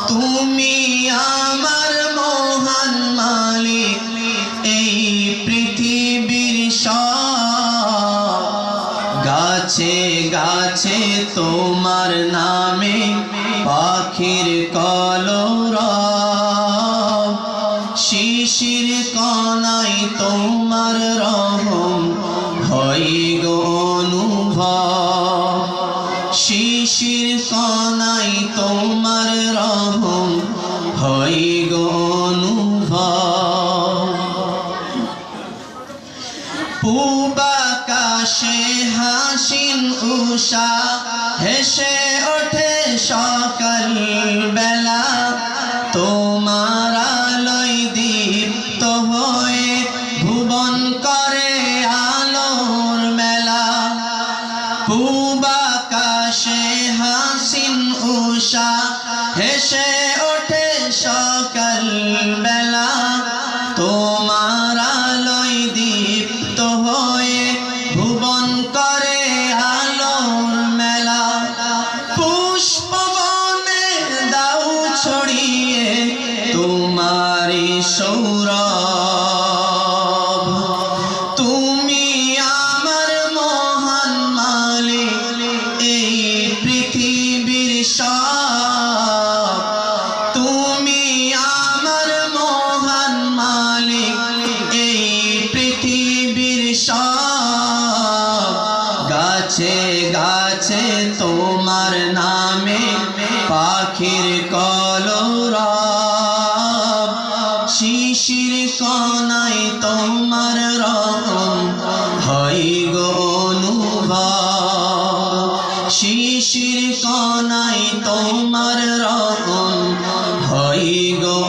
তুমি আমার মহান মালিক, এই পৃথিবীর সব গাছে গাছে তোমার নামে পাখির কলরব, শিশির কণায় তোমার রহম হয় গো অনুভব, শিশির কণায় তোমার রহম হয় গো অনুভব। পূব আকাশে হাসিন উষা হেসে ওঠে সকাল বেলা, তোমার আলোয় দীপ্ত হয়ে ভুবন করে আলোর মেলা। পূব আকাশে হাসিন উষা হেসে ওঠে সকাল বেলা, তোমার আলোয় দীপ্ত হয়ে ভুবন করে আলোর মেলা। পুষ্পবনে দাও ছড়িয়ে তোমারি সৌরভ, তুমি আমার মহান মালিক, এই পৃথিবীর সব। তুমি আমার মহান মালিক, এই পৃথিবীর সব গাছে গাছে তোমার নামে পাখির কলরব, শিশির কণায় তোমার রহম হয় গো অনুভব, শিশির কণায় তোমার রহম হয় গো